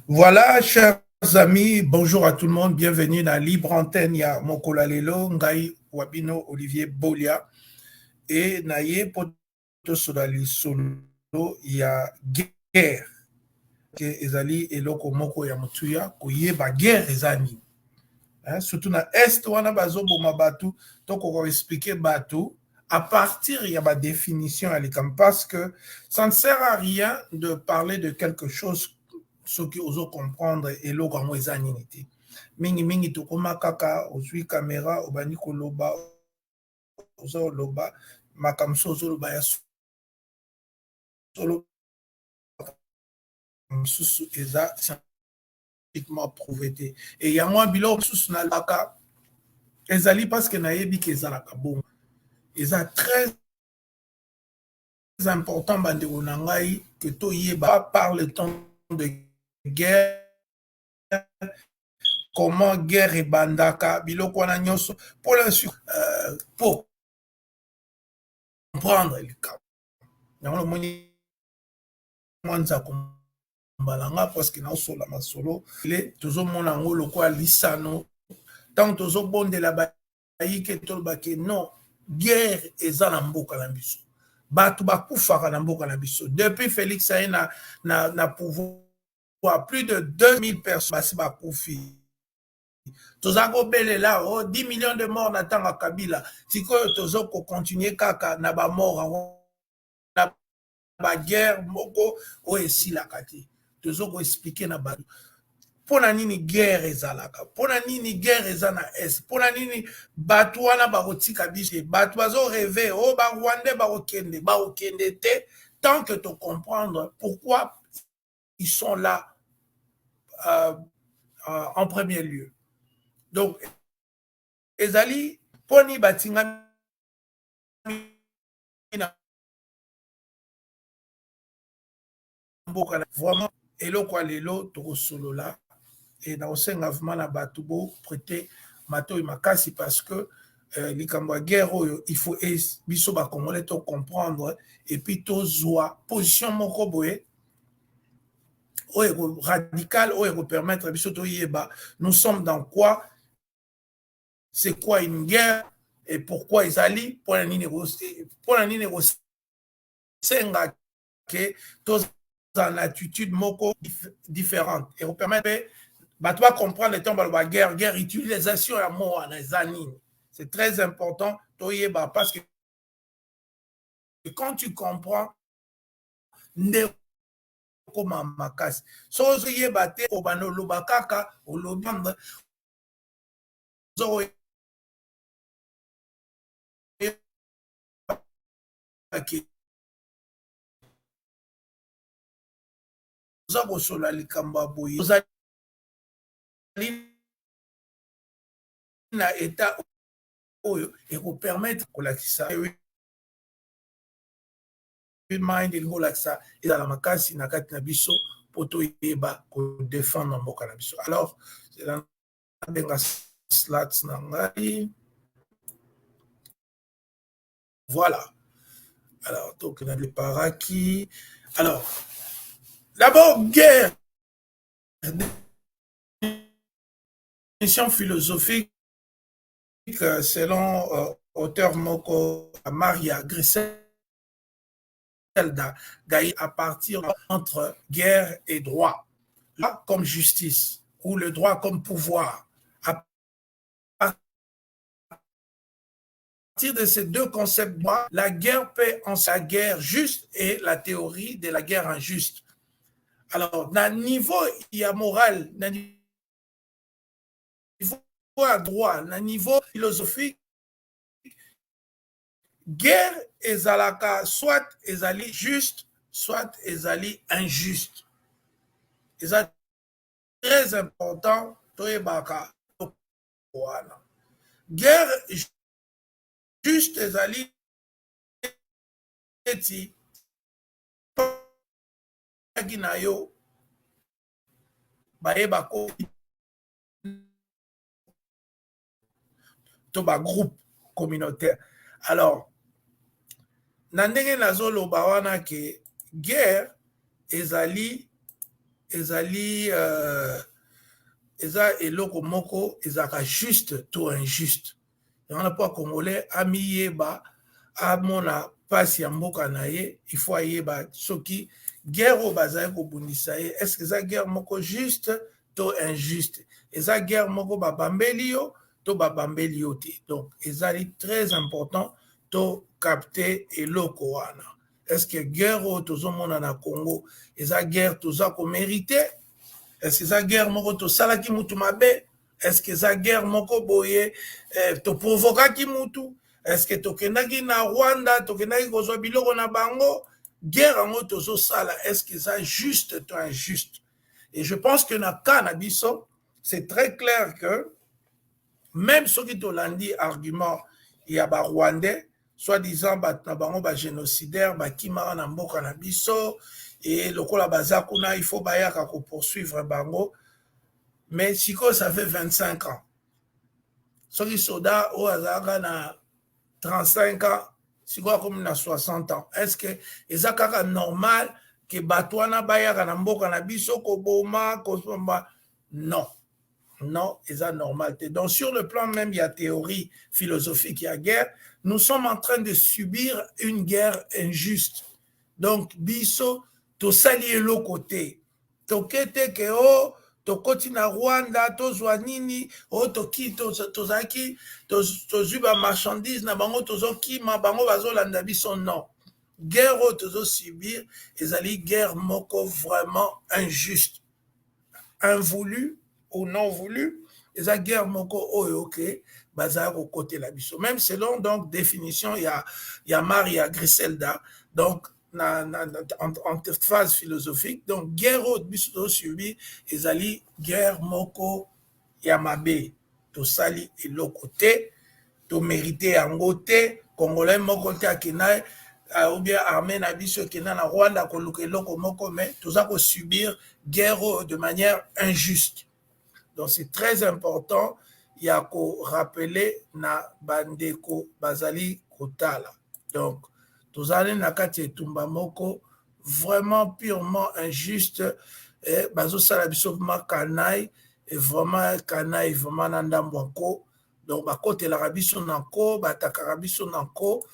Voilà, chers amis, bonjour à tout le monde, bienvenue dans Libre Antenne, ya Mokola Lelo, Ngai Wabino Olivier Bolia, et Naye Poto Sodali Solo, ya guerre, que ezali eloko moko ya mutuya, koyeba guerre ezani. Surtout na Est, wana bazo boma batu, toko expliquer batu, à partir il y a ma définition à l'ICAM, parce que ça ne sert à rien de parler de quelque chose ce qui oso comprendre et lo kango eza nini te mingi mingi tokoma kaka ozwi caméra obandi koloba ozoloba makambo so ozoloba ya solo mosusu eza scientifiquement prouvé te e yango biloko mosusu nalaka ezali parce que nayebi ke ezalaka bongo eza très important bandeko na ngai que toyeba par le temps de guerre comment guerre ebandaka biloko wana nyonso pour comprendre likambo yango omoni mwanza kombalanga parce que naosola masolo le tozomona yango lokola lisano ntango tozobondela bayike tolobake non guerre eza na mboka na biso bato bakufaka na mboka na biso depuis félix aye na pouvoir plus de 2000 personnes basi bakufi toza kobelela 10 millions de morts na ntango ya kabila sikoyo toza kokontinue kaka na bamort yango na baguerre moko oyo esilaka te toza koexplike na bato mpona nini guerre ezalaka mpona nini guerre eza na est mpona nini bato wana bakotika biso bato bazoreve o barwandais bakokende te tant que to comprendre pourquoi ils sont là en premier lieu donc ezali mponi batingami na mboka na vraiment eloko ya lelo tokosolola et nakosenga vraiment na bato boprete matoi makasi parce que likambo ya guerre oyo il faut biso bakongolais tocomprendre et puis tozwa position moko boye oyo radical oyo ekopermettre biso toyeba nous sommes dans quoi c'est quoi une guerre et pourquoi ezali mpona nini ekosenga ke toza en attitude moko différente et permettre bato comprendre le temps baloba guerre utilisation ya mot wana eza nini c'est très important toyeba parce que quand tu comprends nde okoma makasi so ozoyeba te obanda oloba kaka olobi oza kosola likambo ya boye ozali na état oyo ekopermettre kolakisa mind elingi kolakisa ezala makasi na kati na biso mpo toyeba kodefendre mboka na biso alors nabenga slats na ngai voilà alors donc na preparaki alors d'abord guerre définition philosophique selon auteur moko Maria Grisel à partir entre guerre et droit. Là, comme justice, ou le droit comme pouvoir. À partir de ces deux concepts, la guerre peut en sa guerre juste et la théorie de la guerre injuste. Alors, dans le niveau, il y a moral, dans le niveau à droit, dans le niveau philosophique, guerre ezalaka soit ezali juste soit ezali injuste eza très important toyebaka wana guerre juste ezali eti taki na yo bayeba ko to ba groupe communautaire alors na ndenge nazoloba wana ke guerre ezali ezali eza eloko moko ezaka juste to injuste. On n'a pas congolais amiyeba amona pasi ya mboka na ye, il faut ayeba soki guerre au bazali ko bundisa ye, est-ce que ça guerre moko juste to injuste? Eza guerre moko babambeli yo to babambeli yo te. Donc ezali très important to capter eloko wana. Est-ce que guerre au tozomona na Congo eza guerre toza ko mériter? Est-ce que eza guerre moko to salaki mutu mabe? Est-ce que eza guerre moko boye to provokaki mutu? Est-ce que tokendaki na Rwanda tokendaki kozwa biloko na bango? Guerre ango tozo sala, est-ce que ça juste ou injuste? Et je pense que na Canabiso, c'est très clair que même ceux qui ont dit argument, il y a des Rwandais, soi-disant, na bango ba génocidaire, ba kimara na mboka na biso, et le kola bazakuna, il faut bayaka ko poursuivre bango. Mais si ça fait 25 ans. Ceux qui sont là, au azaka na 35 ans, si quoi comme na 60 ans. Est-ce que ezaka normal que batwana bayaka na mboka na biso ko boma ko somba? Non. Non, c'est normal. Donc sur le plan même, il y a théorie philosophique, il y a guerre. Nous sommes en train de subir une guerre injuste. Donc biso to sali lo côté. To kete ke o to koti na Rwanda to zwa nini o to ki to zaki to zuba marchandise na bango to zo ki ma bango bazolanda biso. Non. Guerre o to zo subir ezali guerre moko vraiment injuste, invoulu ou non voulu. Eza guerre moko oyo ke bazar au côté la biso. Même selon donc définition il y a Maria Griselda donc en phase philosophique. Donc guerre au biso subi ezali guerre moko ya mabe to sali eloko te to mériter yango te congolais moko te akina ou bien armée na biso kina na Rwanda ko luka eloko moko, mais toza ko subir guerre de manière injuste. Donc c'est très important, il y a qu'à rappeler na bandeko bazali kotala. Donc tozali na kati etumba moko vraiment purement injuste et bazo sala biso makanai et vraiment kanai vraiment na ndambwako. Donc bakotela biso nanko bataka biso nanko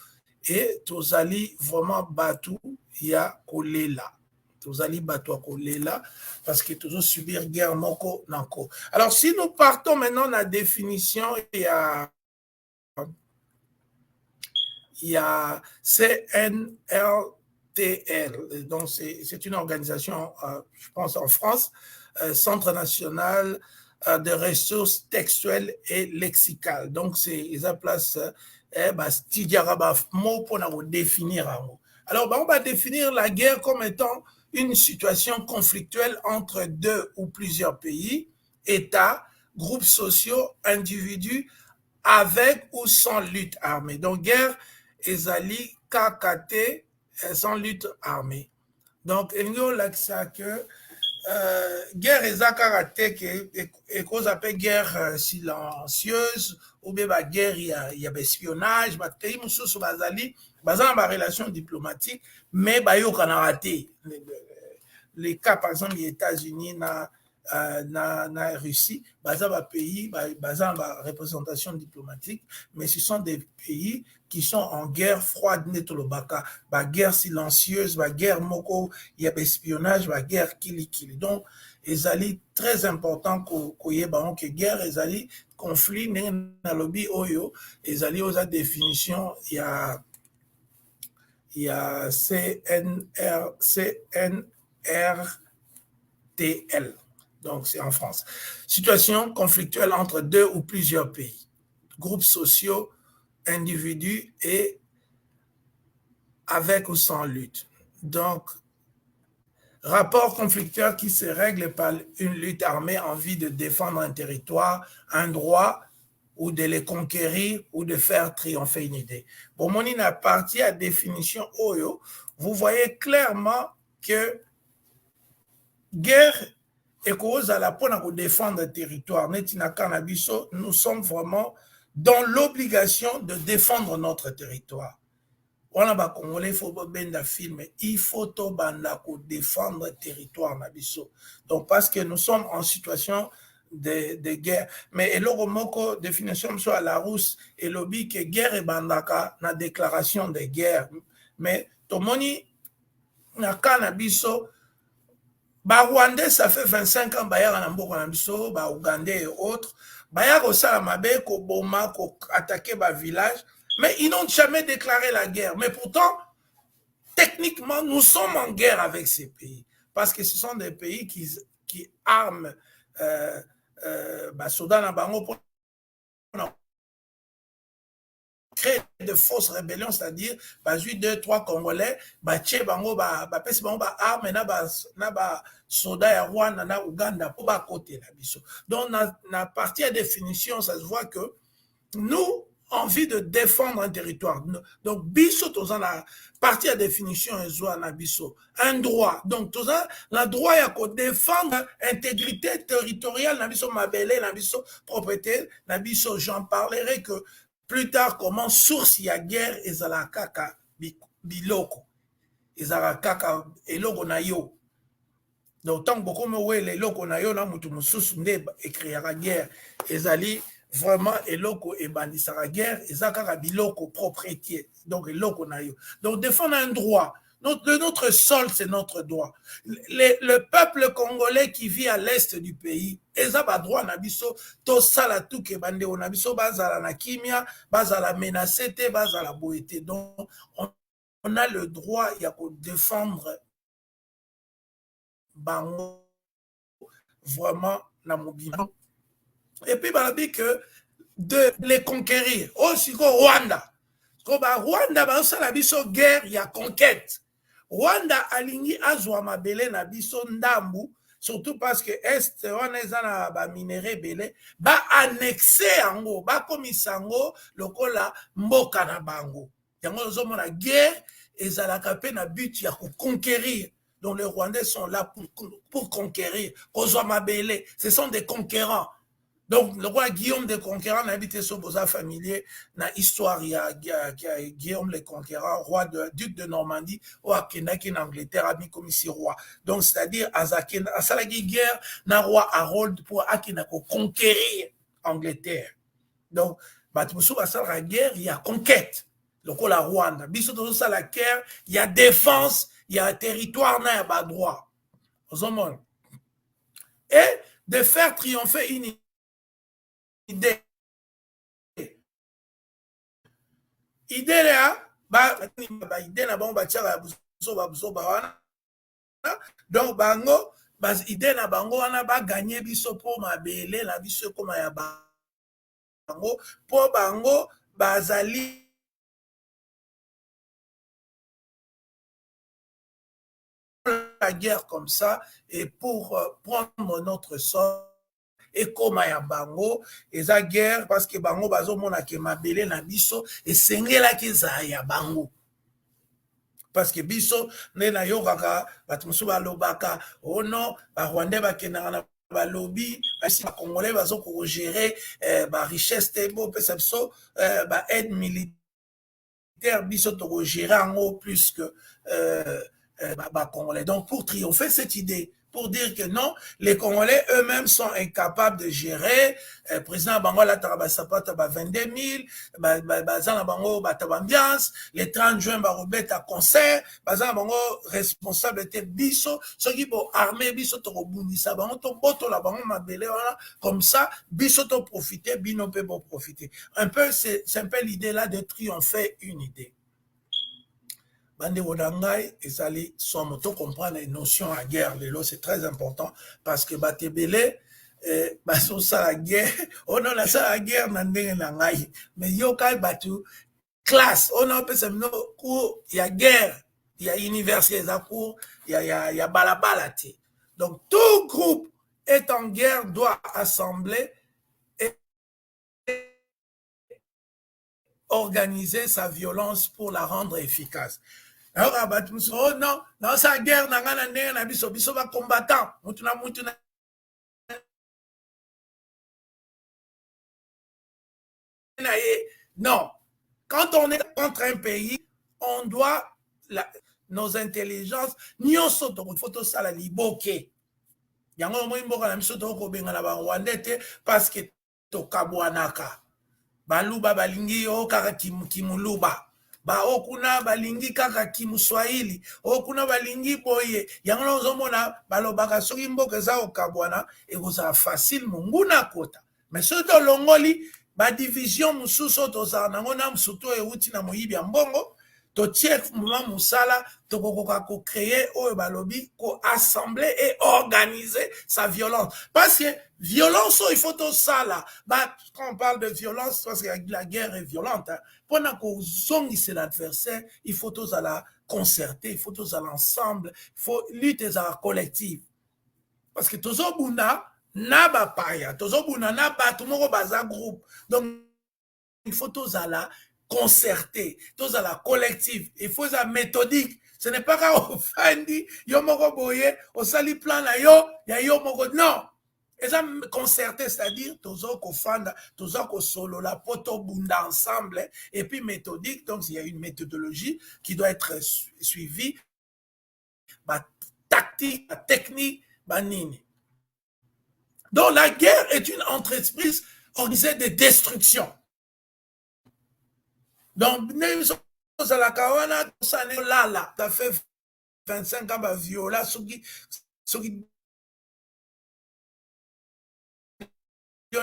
et tozali vraiment batu ya kolela. Tozali batu ya kolela parce que toujours subir guerre moko nanko. Alors si nous partons maintenant de la définition, il y a CNRTL, donc c'est une organisation, je pense en France, Centre national de ressources textuelles et lexicales. Donc ils place mot pour définir. Alors on va définir la guerre comme étant une situation conflictuelle entre deux ou plusieurs pays, États, groupes sociaux, individus, avec ou sans lutte armée. Donc, guerre, ezali KKT, sans lutte armée. Donc, il y a que guerre ezakaraté et qu'on appelle guerre silencieuse ou bien guerre il y a espionnage, pays mususu bazali bazana ba relation diplomatique mais bayo kana raté les cas par exemple les États-Unis na Russie bazana pays bazana ba représentation diplomatique, mais ce sont des pays qui sont en guerre froide netolobaka, ba guerre silencieuse, ba guerre moko, il y a espionnage, ba guerre kili. Donc ezali très important ko yeba que guerre ezali conflit na lobby oyo ezali oza définition il y a CNRTL. Donc c'est en France. Situation conflictuelle entre deux ou plusieurs pays, groupes sociaux, individus et avec ou sans lutte. Donc, rapport conflictuel qui se règle par une lutte armée en vue de défendre un territoire, un droit, ou de les conquérir, ou de faire triompher une idée. Bon, mon a parti à définition Oyo, vous voyez clairement que guerre et cause à la peine pour défendre le territoire. Nous sommes vraiment dans l'obligation de défendre notre territoire. on a Congolais, il faut bien film, il faut tout défendre le territoire nabiso. Donc parce que nous sommes en situation de guerre. Mais le moko définition soit la rousse et lobby que guerre et bandaka na déclaration de guerre. Mais tomoni na canabiso ba Rwandais ça fait 25 ans ba ya na mboka na biso ba Ougandais et autres ba ya ko sala mabe ko boma ko attaquer ba village. Mais ils n'ont jamais déclaré la guerre. Mais pourtant, techniquement, nous sommes en guerre avec ces pays. Parce que ce sont des pays qui arment soldats na bango pour créer de fausses rébellions, c'est-à-dire, j'ai 2-3 Congolais, tché bango, pesi bango, armes, na soldats ya Rwanda, na Ouganda, pour côté la biso. Donc, na partie à définition, ça se voit que nous, envie de défendre un territoire. Donc, biso, toza la partie à définition, un droit. Donc, toza la droit ya ko défendre intégrité territoriale, na biso mabele, na biso propriété, na biso, j'en parlerai que plus tard, comment source ya guerre, ezala kaka biloko. Ezala kaka eloko na yo. Donc, tant que beaucoup me oué, eloko na yo, na mutu mususu nde écrira guerre, ezali vraiment eloko ebandisaka guerre eza kaka biloko propriété donc eloko na yo. Donc défendre un droit, notre sol c'est notre droit. Le peuple congolais qui vit à l'est du pays eza ba droit na biso to sala tout ke bande na biso bazala na kimia bazala menacé te bazala boité. Donc on a le droit ya ko défendre bango vraiment na mobima. Et puis, il dit que de les conquérir. Oh, c'est quoi Rwanda? Rwanda, ça la biso guerre, il y a conquête. Rwanda alingi azwa mabele na biso ndambu, surtout parce que Est, on est dans ba minéré belé, ba annexé ango, ba komisango, lokola mboka na bango. Yango zomo na guerre, ezalaka pe na but ya ko conquérir. Donc les Rwandais sont là pour conquérir. Kozwa mabele, ce sont des conquérants. Donc, le roi Guillaume le Conquérant n'a habité sur Bosa familier, dans l'histoire, il y a Guillaume le Conquérant, duc de Normandie, ou à Kenaki en Angleterre, a mis comme ici roi. Donc, c'est-à-dire, à la guerre, na roi Harold pour Akinako conquérir Angleterre. Donc, à la guerre, il y a conquête. Le coup, la Rwanda. Biso dans la guerre, il y a défense, il y a territoire, il y a droit. Et de faire triompher une idée là idée na bango batiaka busoba wana donc bango idée na bango wana baganye biso po mabele na biso ekoma ya bango po bango bazali la guerre comme ça et pour prendre notre sort ekoma ya bango eza guerre parce que bango bazomona ke mabele na biso esengelaki ezala ya bango parce que biso nde nayokaka bato mosusu balobaka oh non barwandais bakendaka na balobi basi bacongolais bazokogere barichesse te bopesa biso baaide militaire biso tokogere yango plus que bacongolais. Donc pour triompher cette idée, pour dire que non, les Congolais eux-mêmes sont incapables de gérer. Président Bangola Tarabasapata 22 000, Bazan Bango Batabambiance, les 30 juin Barobet à concert, Bazan Bango responsable était Bisso, ceux qui vont armer Bisso Torobundisa, Bango Toboto la Bango Mabele, voilà, comme ça, Bisso to profiter, Bino peut profiter. Un peu, c'est un peu l'idée là de triompher une idée. Bande Wodangai et Sali sont to comprendre les notions à guerre. C'est très important parce que Batebele, baso ça la guerre, on a ça la guerre nandenge nangai. Mais yokai batu classe, on a peut no cours, il y a guerre, il y a université, il y a balabalati. Donc tout groupe est en guerre doit assembler et organiser sa violence pour la rendre efficace. Alors, oh non, dans sa guerre, biso va combattant. Non. Quand on est contre un pays, on doit, nos intelligences, nyonso photo sala liboke. Yango mo mboka na biso to benga na ba Rwandais te parce que to kabwanaka. Baluba balingi o kaka kimuluba. Ba okuna balingi kaka kimuswahili. Okuna balingi boye. Yango ozomona balobaka soki mboka eza okabwana ekozala facile munguna kota. Mais soki tolongoli ba division mususu tozala nango na musuto euti na moyibi ya mbongo totie mouvement musala tokokoka ko créer oyo balobi ko assembler et organiser sa violence parce que violence il faut tout ça là quand on parle de violence parce que la guerre est violente hein. Pendant qu'on zongise l'adversaire il faut tous à la concerter il faut tous à l'ensemble il faut lutter à la collective parce que tous au buna na ba paya tous au buna na ba tout moko baza groupe donc il faut tous à la concerté, tous à la collective, il faut ça méthodique. Ce n'est pas quand on fait yo moko boye, on sali plan na yo, ya yo moko non. Et ça concerté, c'est-à-dire tous au fanda, tous au solo la poto bunda ensemble et puis méthodique. Donc il y a une méthodologie qui doit être suivie, bah tactique, technique, bah nini. Donc la guerre est une entreprise organisée de destruction. Donc, ça fait 25 ans, viola,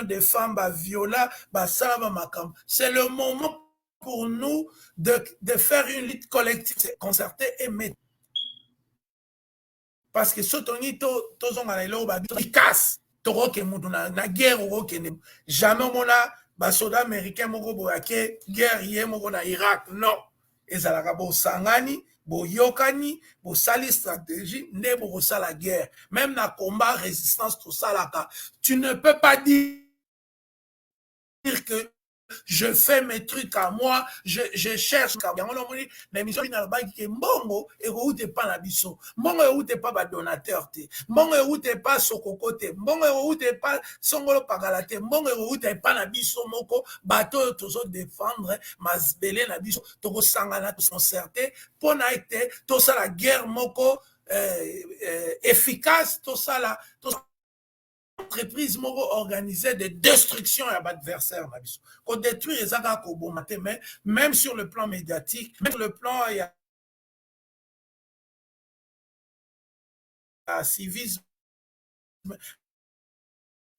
des femmes, viola, c'est le moment pour nous de faire une lutte collective, concertée et méthodique. Parce que ce toni il casse. Na guerre, jamais mona basoda américain moko boyake guerrier moko na Irak non ezalaka bosangani boyokani bosali stratégie nde bokosala guerre même na combat résistance tosalaka tu ne peux pas dire que je fais mes trucs à moi, je cherche. L'émission qui mbongo et où t'es pas la biso, mbongo où t'es pas donateur te, mbongo où t'es pas sokoko te, mbongo où t'es pas songolo pagalate, mbongo où t'es pas la biso moko, bateau toujours défendre, masbele la biso, toko sangana to concerté, pour naïté, tout ça la guerre moko efficace, tout ça la entreprise moko organisée de destruction à l'adversaire. Qu'on détruit les agas mais même sur le plan médiatique, même sur le plan civisme,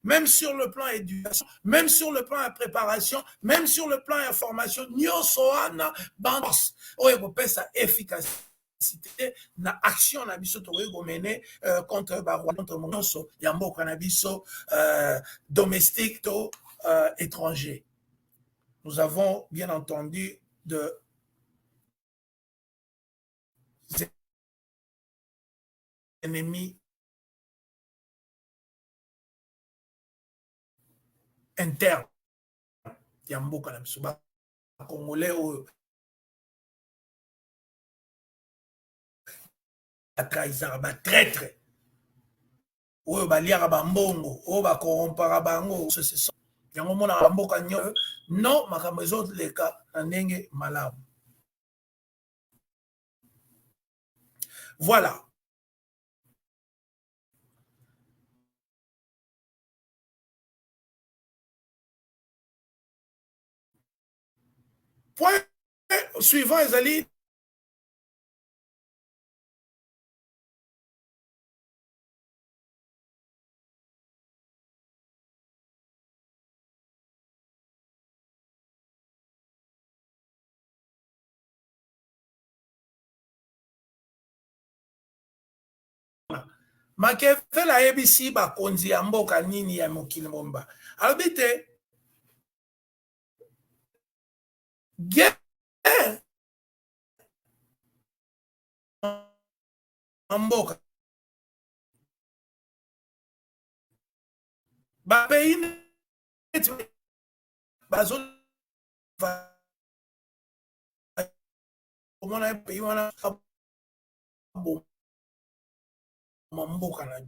même sur le plan éducation, même sur le plan préparation, même sur le plan information, nyosoana bandos, oye sa efficacité. Na action na biso to mener contre barwa contre mononso ya mboka na biso domestique to étranger. Nous avons bien entendu de ennemis internes ya mboka na biso ba congolais o atrahisaka batraître oyo baliaka bambongo oyo bakorrompaka bango yango monaka mboka nyonso non makambo ezoleka na ndenge malamu. Voilà. Point suivant ezali Machiavelli ayebisi bakonzi ya mboka nini ya mokili mobimba alobi te guerre mboka bapays neti bazomona pays wana mboka na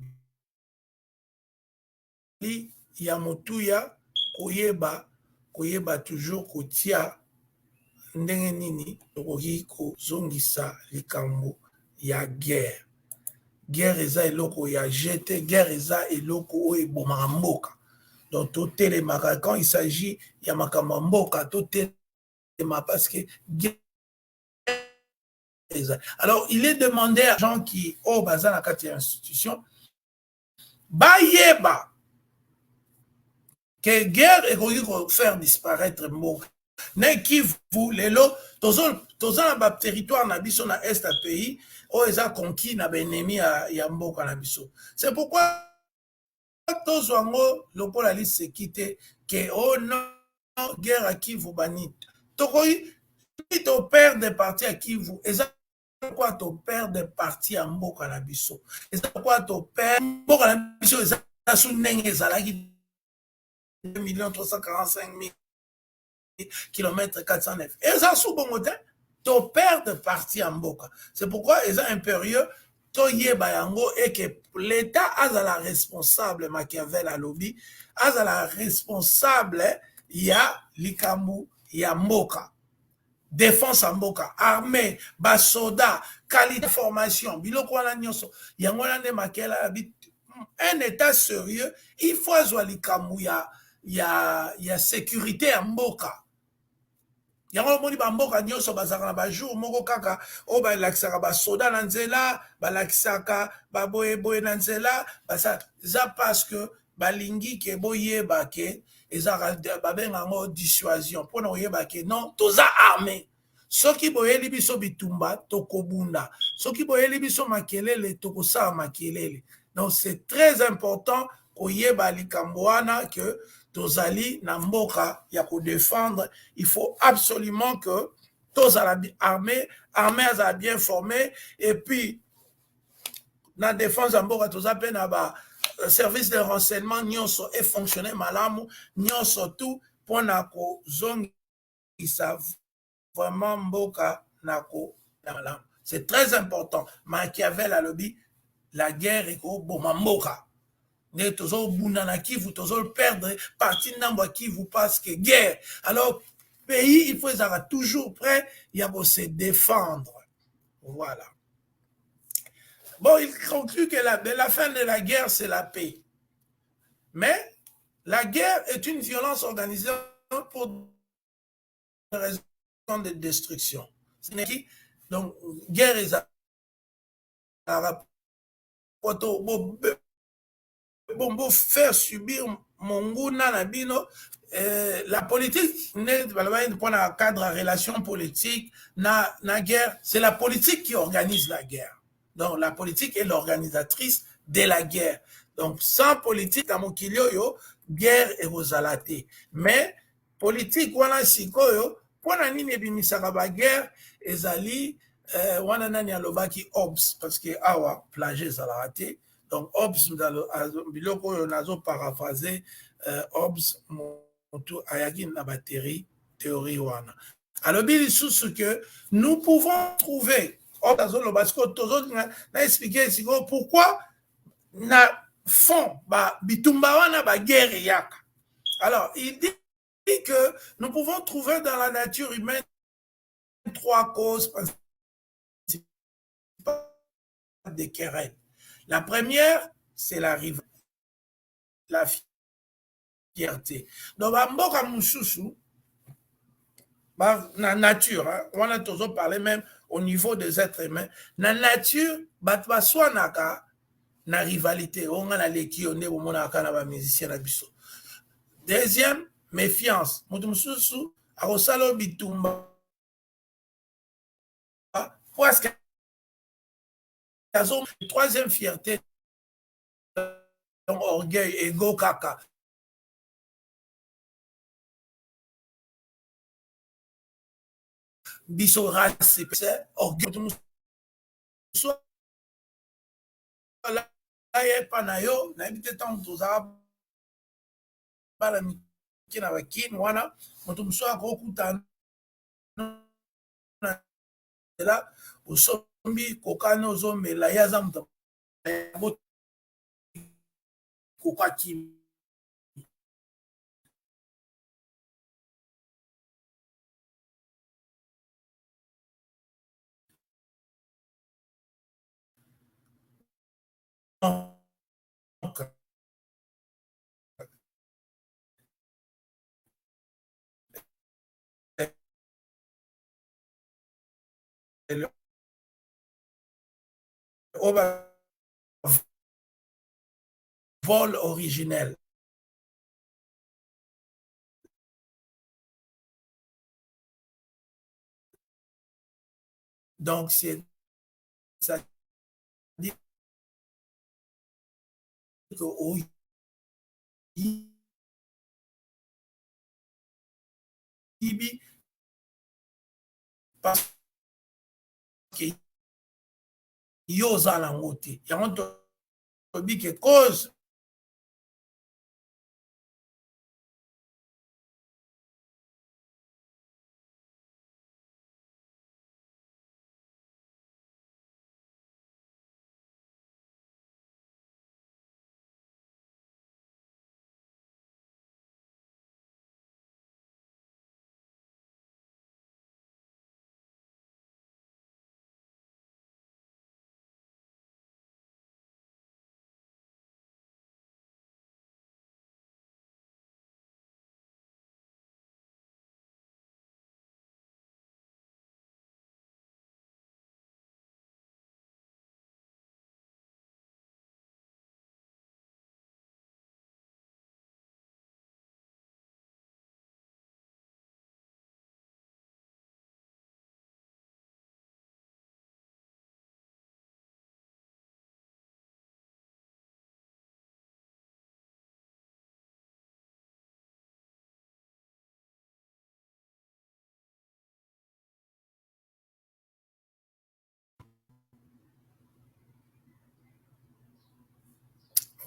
li ya motuya koyeba toujours kotia ndenge nini tokoki kozongisa likambo ya guerre. Guerre eza eloko ya jete, guerre eza eloko oyo ebomaka mboka. Donc totelemaka quand il s'agit ya makambo ya mboka totelema parce que guerre. Alors il est demandé à gens qui au baza na kati ya institution bayeba que guerre ekoki faire disparaître mboka. Na Kivu lelo toza na ba territoire na biso na est ya pays oyo eza conquis na baennemi ya mboka na biso. C'est pourquoi tozwa ngo lokola liseki te ke oh non guerre à Kivu banit tokoki to perdre parti à Kivu eza quoi to perdre parti à mboka na biso eza quoi to perdre mboka na biso eza su ndenge ezalaki 2 345 000 km 409 eza su bongo te to perdre parti à mboka. C'est pourquoi eza impérieux toyeba yango et que l'État azala responsable Machiavel alobi azala responsable ya likambu ya mboka. Défense à mboka, armée, basoda, qualité de formation, biloko wana nyonso, yango wana nde Machiavel habite. Un état sérieux, il faut azwa likambu ya sécurité ya mboka. Yango moni ba mboka nyonso bazaka na ba jour moko kaka o ba lakisaka ba soda na nzela, ba lakisaka ba boye na nzela, basa za parce que balingi ke boyeba ke ezaka babenga ngo dissuasion pona oyeba ke non toza armé. Soki boyeli biso bitumba tokobunda, soki boyeli biso makelele tokosala makelele. Donc c'est très important koyeba likambo wana que tozali na mboka ya ko défendre, il faut absolument que tous à la armée a bien formé et puis na défense en mboka toza pe na ba service de renseignement nyonso et fonctionner malamu nyonso tout pour na ko zongisa vraiment mboka na ko malamu. C'est très important. Machiavel a lobby la guerre est ko boma mboka. Ne toujours bunda na Kivu toujours perdre partie nambo Kivu parce que guerre. Alors pays il faut être toujours prêt il y a pour se défendre. Voilà. Bon, il conclut que la fin de la guerre c'est la paix. Mais la guerre est une violence organisée pour des raisons de destruction. Donc guerre est bon faire subir monguna na bino la politique pour un cadre de relations politiques na guerre c'est la politique qui organise la guerre. Donc la politique est l'organisatrice de la guerre. Donc sans politique dans mon yo guerre et rosalate mais politique wana sikoyo pona nini ebimisaka ba guerre ezali wana nani alobaki Hobbes parce que awa plage ezalaka te. Donc Hobbes biloko oyo nazo paraphraser Hobbes motu ayaki na batterie théorie wana alobi lisusu que nous pouvons trouver Hobbes azoloba siko tozo na expliquer siko pourquoi na fond ba bitumba wana ba guerre yaka. Alors il dit que nous pouvons trouver dans la nature humaine 3 causes des querelles. La première, c'est la rivalité, la fierté. Donc, mboka mususu, na nature, on a toujours parlé même au niveau des êtres humains, na nature, batwa swanaka na rivalité, on a la leki, on est au monde na ba musicien na biso. Deuxième, méfiance. Mutu mususu, arosalo bitumba, parce que troisième fierté, orgueil, ego, kaka. Biso race, orgueil. Là, panayo, na habité tant tozara bala mikina bakin wana, moto muso akokuta là, osombi kokano zomela yaza moto kokaki vol originel. Donc, c'est ça dit que oui, parce que yoza la ngote. Yango to bi que cause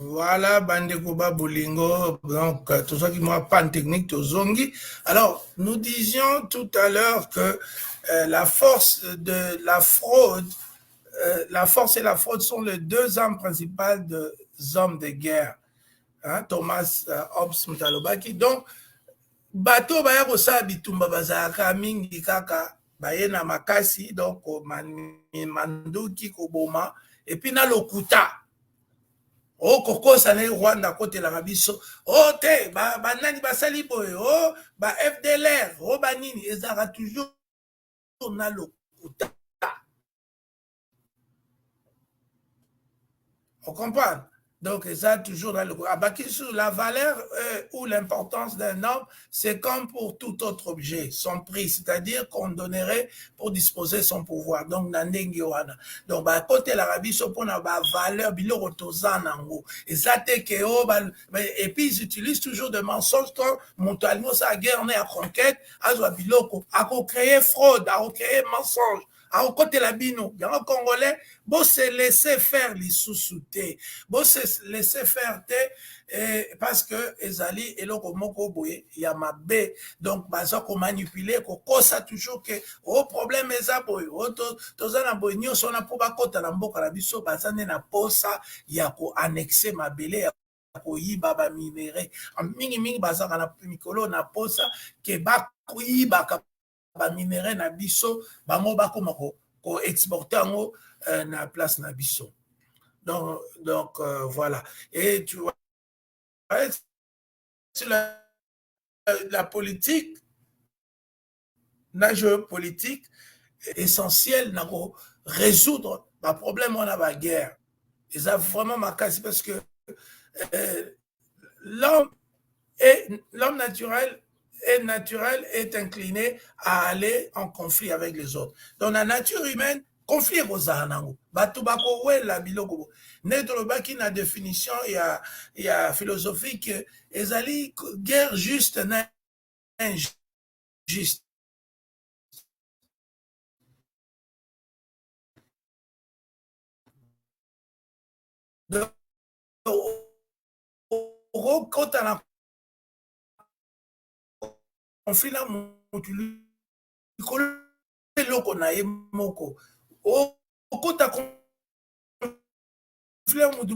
voilà, Bandeko Bolingo, donc tout ça qui m'a panne technique, tout zongi. Alors, nous disions tout à l'heure que la force de la fraude, la force et la fraude sont les deux armes principales des hommes de guerre. Hein, Thomas Hobbes Mutalobaki. Donc, bateau baya kosala bitumba bazalaka mingi kaka baye na makasi, donc manduki koboma, et puis na lokuta. Oh kokosa na Rwanda kotelaka biso oh te banani basali boye oh ba FDLR oh banini ezalaka toujours na lokuta. On comprend. Donc, ça, toujours dans le sur la valeur ou l'importance d'un homme, c'est comme pour tout autre objet, son prix, c'est-à-dire qu'on donnerait pour disposer son pouvoir. Donc, Nandenge wana. Donc, côté l'Arabie, so pour la valeur, biloko tozanango. Et ça, t'es que, et puis, ils utilisent toujours des mensonges, quand montalement, sa guerre, on est à conquête, à biloko, à créer fraude, à créer mensonge. À côté la bino, il y a un Congolais, bon se laisser faire les sous-soutés, bon se laisser faire parce que ezali et loko moko boye, il y a ma baie, donc baza ko manipuler, ko kosa toujours que au problème eza boye, tozana boye nyonso na po bakota na mboka na biso bazane na posa ya ko annexer mabele koyiba ba minéraux mingi bazaka na mikolo na posa ke bakoyiba ba minéraux na biso bango bakoma ko exporter yango na place na biso. Donc voilà. Et tu vois, sur la politique, la géopolitique essentielle na résoudre le problème on a la guerre. Et ça vraiment ma casse parce que l'homme naturel est incliné à aller en conflit avec les autres. Dans la nature humaine, conflit kozala nango. Bato bako wela biloko. Netolobaki na définition il y a philosophique ezali guerre juste na injuste. Quand on a conflit na mutu eloko na ye moko okota conflit mutu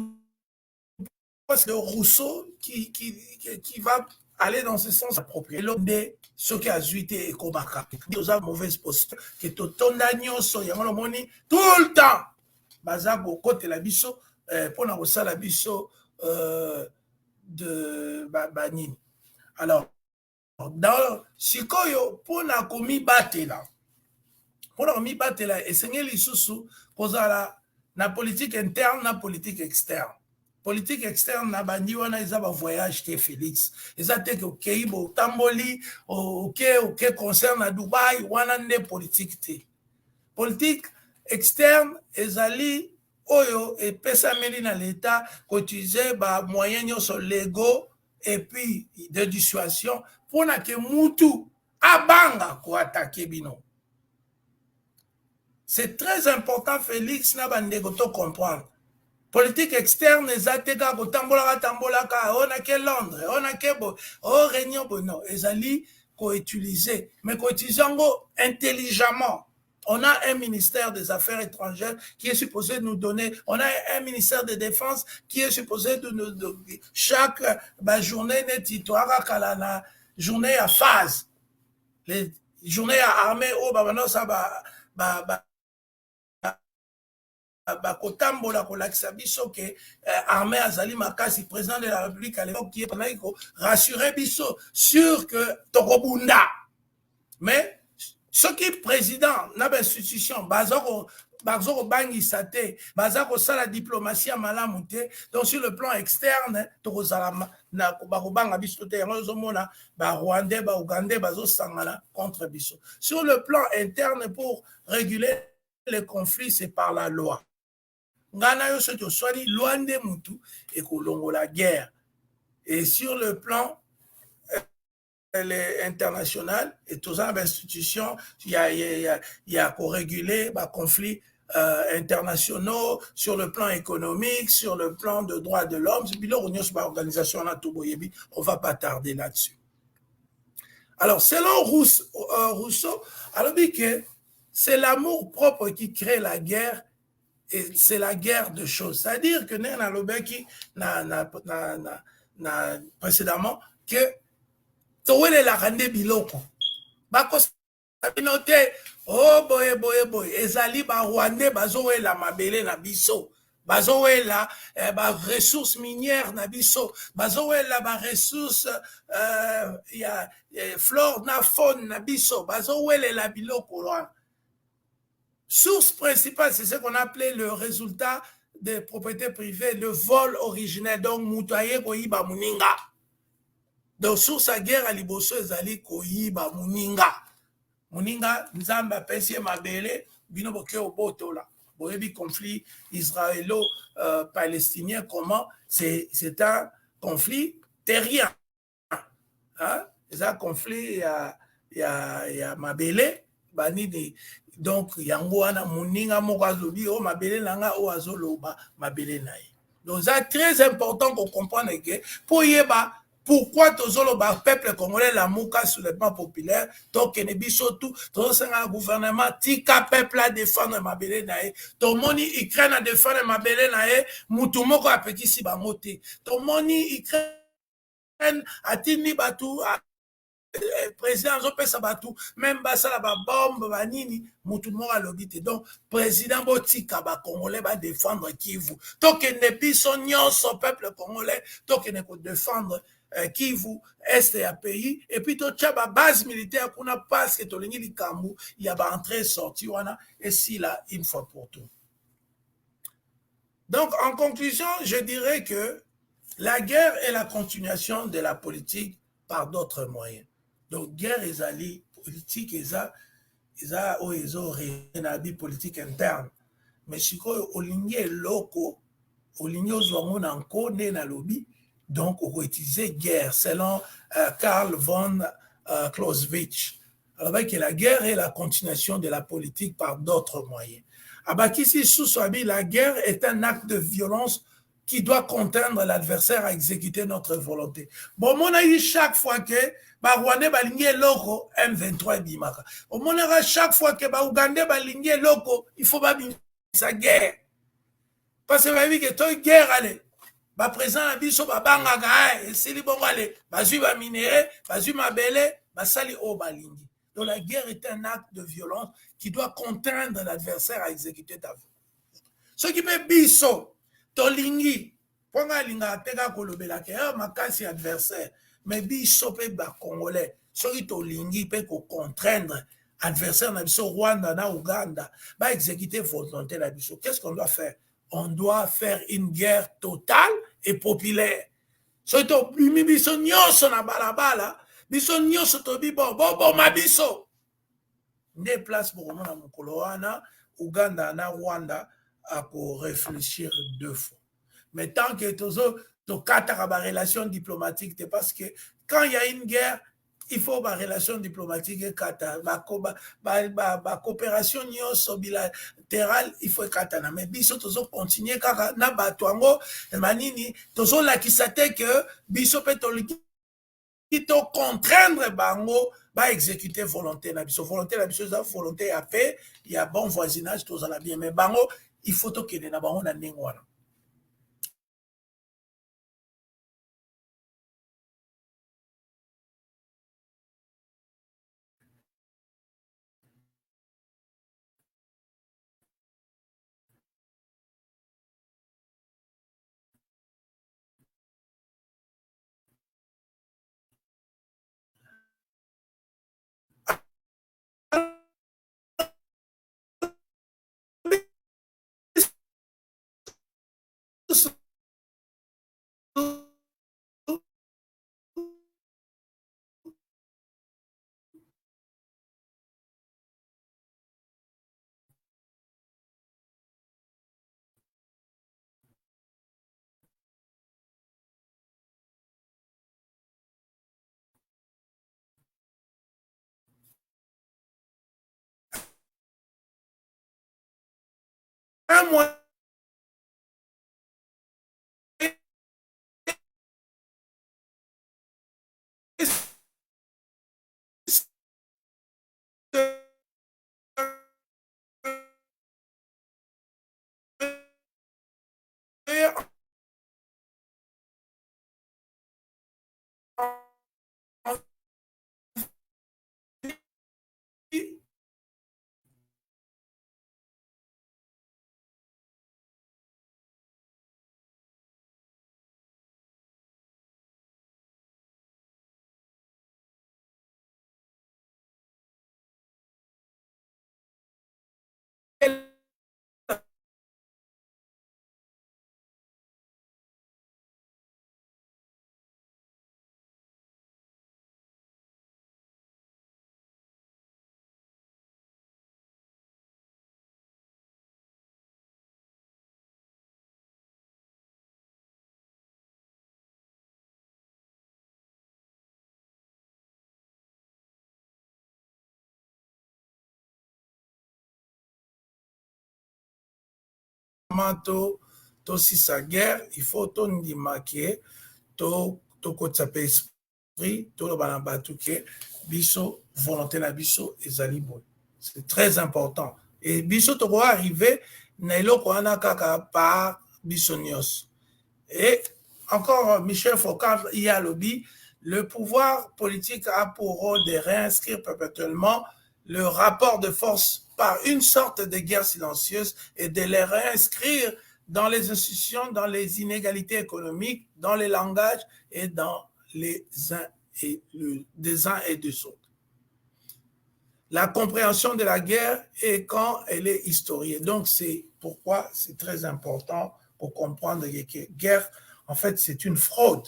parce que Rousseau qui va aller dans ce sens approprié l'homme ce qui a zuité et komaka nous avons mauvaise posture que totonda nyonso yango moni tout le temps baza ko côté la biso pour na kosala biso de banini. Alors dans sikoyo pour na komibatela pour na komibatela esengeli lisusu kozala na politique interne na politique externe. Politique externe na bandi wana eza ba voyage te Félix eza te ke okei bo tamboli oke concert na Dubai wana nde politique te. Politique externe ezali oyo epesameli na l'État qu'utiliser ba moyens nyonso légaux et puis de dissuasion pour na ke mutu abanga ko attaquer bino. C'est très important Félix na bandeko to comprendre. Politique externe ezateka ko tambolaka on a ke Londres on a ke bo o réunion bo non ezali ko utiliser mais ko utiliser ngo intelligemment. On a un ministère des Affaires étrangères qui est supposé nous donner, on a un ministère de Défense qui est supposé de nous donner chaque journée la journée à phase, les journées à armée au babanosa kotambola kolakisa biso ke armée azali makasi président de la République à l'époque qui est pendant rassurer biso sûr que tokobunda mais ce qui est président na institution bazoko bangisa te bazako sala diplomatie à malamu te donc sur le plan externe tokozala na bakobanga biso te yango zomona ba Rwandais ba Ougandais bazosangana contre biso sur le plan interne pour réguler les conflits c'est par la loi ngana yo soki oswali loi nde mutu ekolongola guerre et sur le plan international et tous les institutions il y a pour réguler les conflits internationaux sur le plan économique sur le plan de droits de l'homme on va pas tarder là-dessus. Alors selon Rousseau alors dit que c'est l'amour propre qui crée la guerre et c'est la guerre de choses, c'est-à-dire que Nena Lobeki précédemment que towele la rande biloko bako sabinote oh boye ezali ba Rwandais bazowela mabele na biso bazowela ba ressources minières na biso bazowela ba ressources ya flore na faune na biso bazowela la biloko loin. Source principale c'est ce qu'on appelait le résultat des propriétés privées, le vol originel, donc mutaye koyiba muninga. Donc sur sa guerre à liboso ezali koyiba muninga nzamba pesi mabele bino boke obotola boyebi conflit israélo-palestinien comment c'est un conflit terrien hein c'est un conflit ya mabele banini donc yango wana muninga moko azobi o mabele nanga o azoloba mabele na ye. Donc c'est très important qu'on comprenne que pour yeba pourquoi tozolo ba peuple congolais la mouka sur le plan populaire donc ne biso tout un gouvernement tika peuple à défendre mabele nae to moni Ukraine à défendre mabele nae mutu moko apekisi bango te to moni Ukraine atini batu président zopesa batu même basala ba bombe banini mutu moko alobi te donc président botika ba congolais ba défendre Kivu donc ne biso nyonso peuple congolais donc ne ko défendre Kivu est ya pays et puis to tchaba base militaire kuna parce que to lingi likambu il y a ba entrée sortie wana et si là une fois pour tout. Donc en conclusion je dirais que la guerre est la continuation de la politique par d'autres moyens. Donc guerre ezali politique eza oezo renabi politique interne mais siko olingi loko olingi ozwango na nkone na lobi donc on va utiliser guerre selon Karl von Clausewitz. Alors que la guerre est la continuation de la politique par d'autres moyens. Abakisi Souswabi, la guerre est un acte de violence qui doit contraindre l'adversaire à exécuter notre volonté. Bon, on a eu chaque fois que Rwandais balingi loko M23 bimaka. On a chaque fois que Ougandais balingi loko, il faut pas sa guerre. Parce que que toi guerre allez. Ba présent na biso ba bangaka esili bongo ale bazui ba minéré bazui mabele basali o balingi. Donc la guerre est un acte de violence qui doit contraindre l'adversaire à exécuter ta vie. Ce qui fait biso tolingi ponga linga teka kolobela ke makasi adversaire mais biso pe ba congolais soki tolingi pe ko contraindre adversaire na biso Rwanda na Uganda ba exécuter volonté na biso. Qu'est-ce qu'on doit faire? On doit faire une guerre totale et populaire. Soki tobimi biso nyonso na balabala biso nyonso tobi boboma biso nde place bokomona mokolo wana Uganda na Rwanda ako réfléchir deux fois. Mais tant que to kataka ba relation diplomatique, parce que quand il y a une guerre, il faut ba relation diplomatique et kata ba coopération nyonso bilatérale, il faut katana. Mais biso tozo continuer kaka na batwango manini tozo lakisa te que biso pe to contraindre bango ba exécuter volonté na biso. Volonté na biso, volonté à paix, il y a bon voisinage, tout ça bien. Mais bango, il faut to kende na bango na ningwana. Un mois to si sa guerre, il faut to ndimake to kotsa pe esprit to lo bana batu ke biso volonté na biso ezali boy. C'est très important. Et biso to ko arriver na eloko wana kaka par biso nyos. Et encore Michel Foucault y a lobby, le pouvoir politique a pour rôle de réinscrire perpétuellement le rapport de force par une sorte de guerre silencieuse et de les réinscrire dans les institutions, dans les inégalités économiques, dans les langages et dans les uns et des uns et des autres. La compréhension de la guerre est quand elle est historiée. Donc c'est pourquoi c'est très important pour comprendre que la guerre, en fait, c'est une fraude.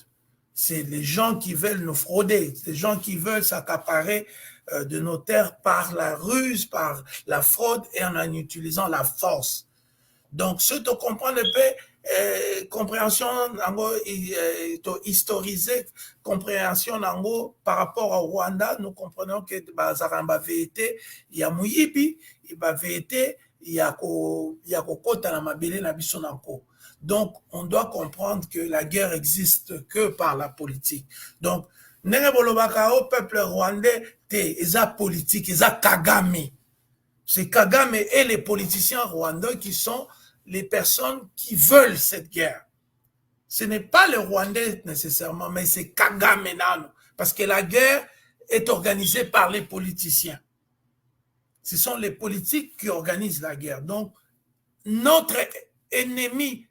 C'est les gens qui veulent nous frauder, les gens qui veulent s'accaparer de nos terres par la ruse, par la fraude et en utilisant la force. Donc, ce que comprendre peu, compréhension historisée, compréhension par rapport au Rwanda, nous comprenons que Bazaramba VT, il y a Mouyibi, il va VT, il y a Kokota na Mabele na Bisonanko. Donc, on doit comprendre que la guerre existe que par la politique. Donc, Nene Bolobaka au peuple rwandais, eza politique, eza Kagame. C'est Kagame et les politiciens rwandais qui sont les personnes qui veulent cette guerre. Ce n'est pas le Rwandais nécessairement, mais c'est Kagame Nano. Parce que la guerre est organisée par les politiciens. Ce sont les politiques qui organisent la guerre. Donc, notre ennemi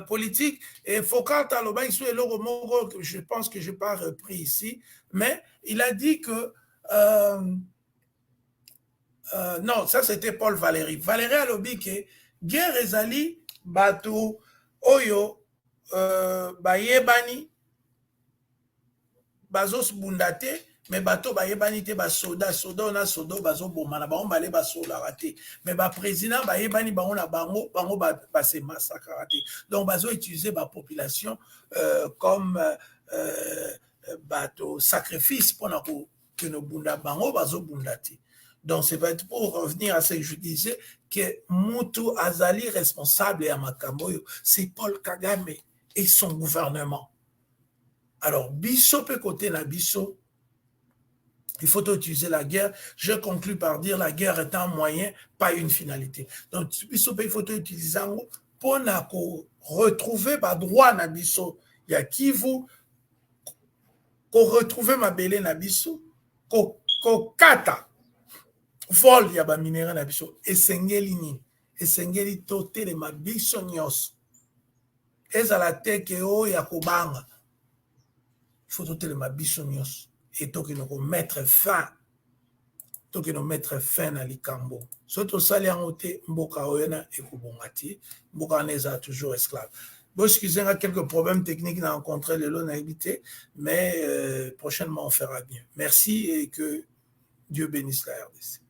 politique. Et Foucault Taloba, je pense que je n'ai pas repris ici, mais il a dit que non, ça c'était Paul Valéry. Valéry a lobby que guerre ezali bato oyo bayebani bazos bundate mais bato bayebani te basoda na soda bazo bomana bango bale basola raté mais ba président bayebani bango na bango ba se massacre raté. Donc bazo utiliser ba population comme bato sacrifice pour que nos bunda bango bazo bundate. Donc, c'est pour revenir à ce que je disais, que Moutou Azali, responsable à Makamoyo, c'est Paul Kagame et son gouvernement. Alors, Bisso peut côté la Bisso, il faut utiliser la guerre. Je conclus par dire la guerre est un moyen, pas une finalité. Donc, Bisso il faut utiliser pour retrouver ma droit na Bisso. Il y a qui vous retrouver ma belle na Bisso, ko kata. Vol ya ba minéraux na biso esengeli nini esengeli totelema biso nyonso ezala te ke oyo ya kobanga faut totelema biso nyonso et tokende komettre fin na likambo so tosali yango te mboka oyo na ekobonga te mboka wana ezala toujours esclave. Bon, excusez-moi, quelques problèmes techniques à rencontrer le lot n'a évité, mais prochainement on fera bien. Merci et que Dieu bénisse la RDC.